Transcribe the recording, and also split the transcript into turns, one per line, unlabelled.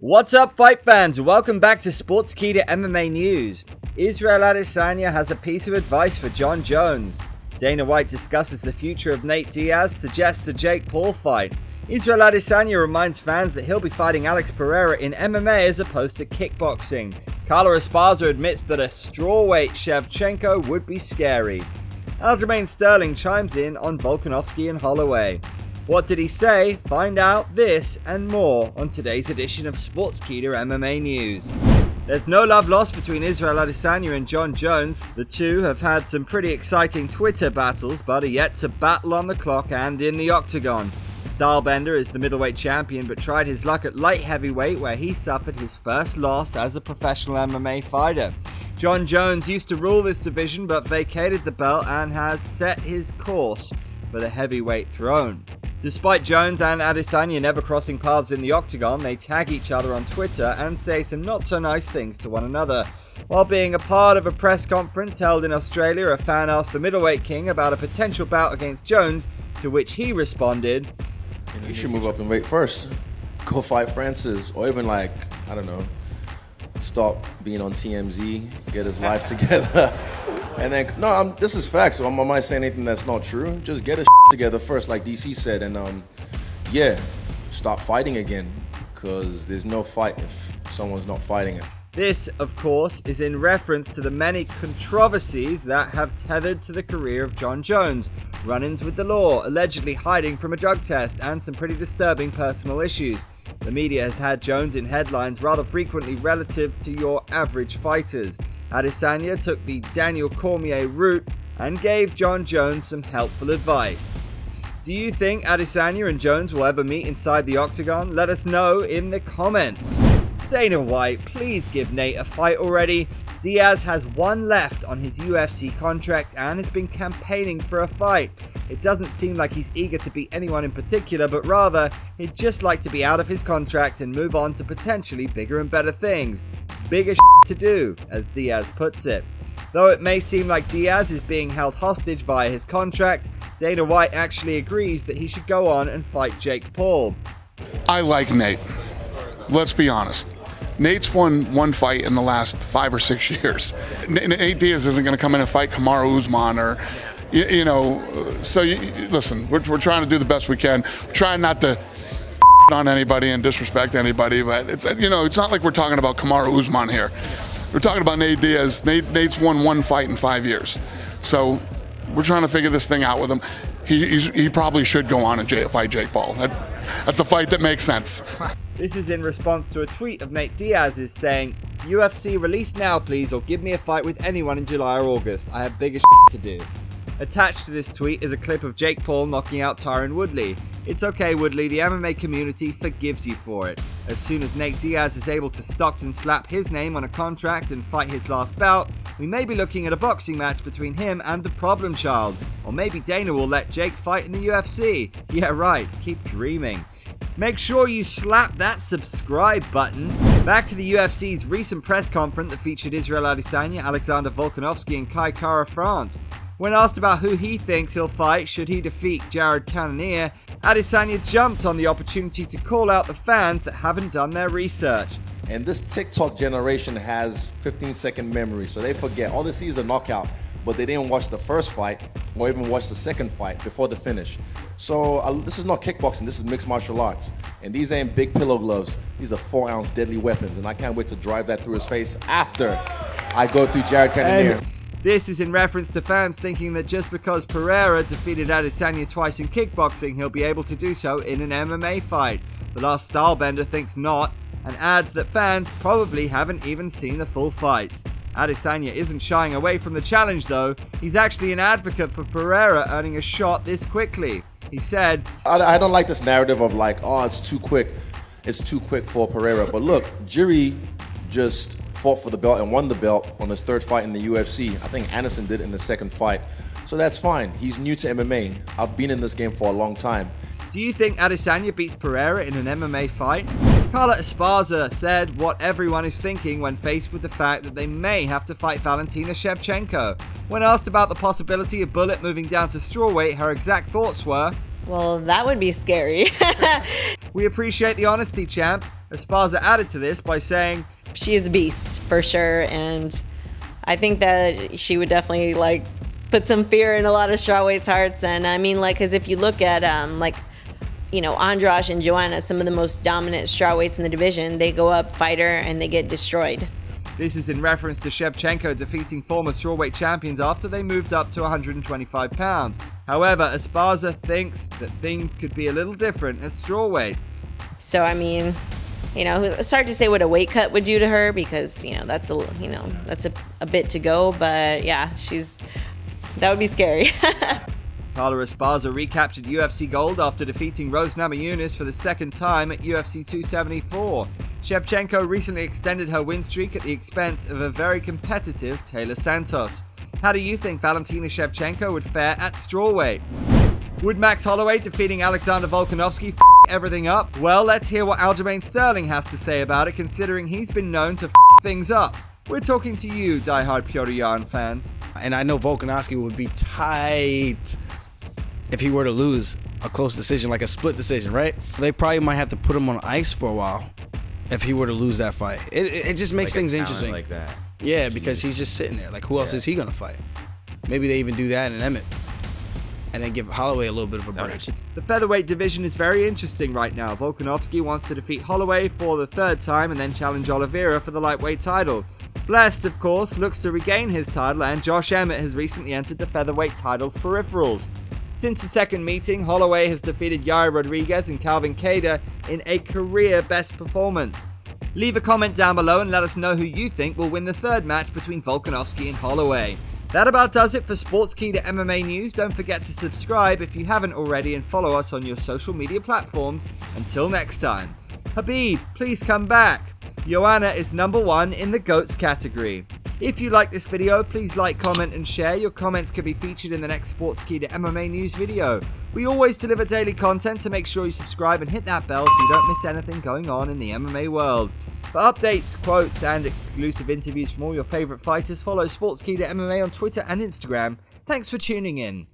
What's up, fight fans? Welcome back to Sportskeeda MMA News. Israel Adesanya has a piece of advice for Jon Jones. Dana White discusses the future of Nate Diaz, suggests the Jake Paul fight. Israel Adesanya reminds fans that he'll be fighting Alex Pereira in MMA as opposed to kickboxing. Carla Esparza admits that a strawweight Shevchenko would be scary. Aljamain Sterling chimes in on Volkanovski and Holloway. What did he say? Find out this and more on today's edition of Sportskeeda MMA News. There's no love lost between Israel Adesanya and Jon Jones. The two have had some pretty exciting Twitter battles, but are yet to battle on the clock and in the octagon. Stylebender is the middleweight champion, but tried his luck at light heavyweight, where he suffered his first loss as a professional MMA fighter. Jon Jones used to rule this division, but vacated the belt and has set his course for the heavyweight throne. Despite Jones and Adesanya never crossing paths in the octagon, they tag each other on Twitter and say some not so nice things to one another. While being a part of a press conference held in Australia, a fan asked the middleweight king about a potential bout against Jones, to which he responded,
"You should move up and weight first. Go fight Francis, or even stop being on TMZ, get his life together." And then, this is facts, so I might say anything that's not true. Just get his together first, like DC said, and start fighting again, because there's no fight if someone's not fighting it.
This, of course, is in reference to the many controversies that have tethered to the career of Jon Jones. Run-ins with the law, allegedly hiding from a drug test, and some pretty disturbing personal issues. The media has had Jones in headlines rather frequently relative to your average fighters. Adesanya took the Daniel Cormier route and gave Jon Jones some helpful advice. Do you think Adesanya and Jones will ever meet inside the octagon? Let us know in the comments. Dana White, please give Nate a fight already. Diaz has one left on his UFC contract and has been campaigning for a fight. It doesn't seem like he's eager to beat anyone in particular, but rather he'd just like to be out of his contract and move on to potentially bigger and better things. Bigger to do, as Diaz puts it. Though it may seem like Diaz is being held hostage via his contract, Dana White actually agrees that he should go on and fight Jake Paul.
I like Nate. Let's be honest. Nate's won one fight in the last 5 or 6 years. Nate Diaz isn't going to come in and fight Kamaru Usman or, listen, we're trying to do the best we can. We're trying not to on anybody and disrespect anybody, but it's not like we're talking about Kamaru Usman here. We're talking about Nate Diaz. Nate's won one fight in 5 years. So we're trying to figure this thing out with him. He probably should go on and fight Jake Paul. That's a fight that makes sense.
This is in response to a tweet of Nate Diaz's saying, "UFC release now please, or give me a fight with anyone in July or August. I have bigger to do." Attached to this tweet is a clip of Jake Paul knocking out Tyron Woodley. It's okay, Woodley, the MMA community forgives you for it. As soon as Nate Diaz is able to Stockton slap his name on a contract and fight his last bout, we may be looking at a boxing match between him and the problem child. Or maybe Dana will let Jake fight in the UFC. Yeah, right, keep dreaming. Make sure you slap that subscribe button. Back to the UFC's recent press conference that featured Israel Adesanya, Alexander Volkanovski, and Kara France. When asked about who he thinks he'll fight should he defeat Jared Cannonier, Adesanya jumped on the opportunity to call out the fans that haven't done their research.
And this TikTok generation has 15-second memory, so they forget. All they see is a knockout, but they didn't watch the first fight or even watch the second fight before the finish. So this is not kickboxing, this is mixed martial arts. And these ain't big pillow gloves. These are 4-ounce deadly weapons, and I can't wait to drive that through his face after I go through Jared Cannonier.
This is in reference to fans thinking that just because Pereira defeated Adesanya twice in kickboxing, he'll be able to do so in an MMA fight. The last stylebender thinks not, and adds that fans probably haven't even seen the full fight. Adesanya isn't shying away from the challenge though. He's actually an advocate for Pereira earning a shot this quickly. He said,
I don't like this narrative of it's too quick. It's too quick for Pereira. But look, Jiri just fought for the belt and won the belt on his third fight in the UFC. I think Anderson did in the second fight. So that's fine. He's new to MMA. I've been in this game for a long time.
Do you think Adesanya beats Pereira in an MMA fight? Carla Esparza said what everyone is thinking when faced with the fact that they may have to fight Valentina Shevchenko. When asked about the possibility of Bullet moving down to strawweight, her exact thoughts were,
"Well, that would be scary."
"We appreciate the honesty, champ. Esparza added to this by saying,
"She is a beast for sure, and I think that she would definitely put some fear in a lot of strawweights' hearts." And I mean, because if you look at Andrade and Joanna, some of the most dominant strawweights in the division, they go up, fight her, and they get destroyed.
This is in reference to Shevchenko defeating former strawweight champions after they moved up to 125 pounds. However, Esparza thinks that things could be a little different at strawweight.
So I mean, it's hard to say what a weight cut would do to her because that's a bit to go. But yeah, that would be scary.
Carla Esparza recaptured UFC gold after defeating Rose Namajunas for the second time at UFC 274. Shevchenko recently extended her win streak at the expense of a very competitive Taylor Santos. How do you think Valentina Shevchenko would fare at strawweight? Would Max Holloway defeating Alexander Volkanovski everything up? Well, let's hear what Aljamain Sterling has to say about it, considering he's been known to things up. We're talking to you, diehard Piotr Jan fans.
And I know Volkanovski would be tight if he were to lose a close decision, like a split decision, right? They probably might have to put him on ice for a while if he were to lose that fight. It just makes things interesting.
Like that.
Yeah, because he's just sitting there. Who else is he gonna fight? Maybe they even do that in Emmett, and then give Holloway a little bit of a break.
The featherweight division is very interesting right now. Volkanovski wants to defeat Holloway for the third time and then challenge Oliveira for the lightweight title. Blessed, of course, looks to regain his title, and Josh Emmett has recently entered the featherweight title's peripherals. Since the second meeting, Holloway has defeated Yair Rodriguez and Calvin Kattar in a career-best performance. Leave a comment down below and let us know who you think will win the third match between Volkanovski and Holloway. That about does it for Sportskeeda MMA News. Don't forget to subscribe if you haven't already and follow us on your social media platforms. Until next time. Habib, please come back. Joanna is number 1 in the GOATS category. If you like this video, please like, comment and share. Your comments could be featured in the next Sportskeeda MMA News video. We always deliver daily content, so make sure you subscribe and hit that bell so you don't miss anything going on in the MMA world. For updates, quotes and exclusive interviews from all your favourite fighters, follow Sportskeeda MMA on Twitter and Instagram. Thanks for tuning in.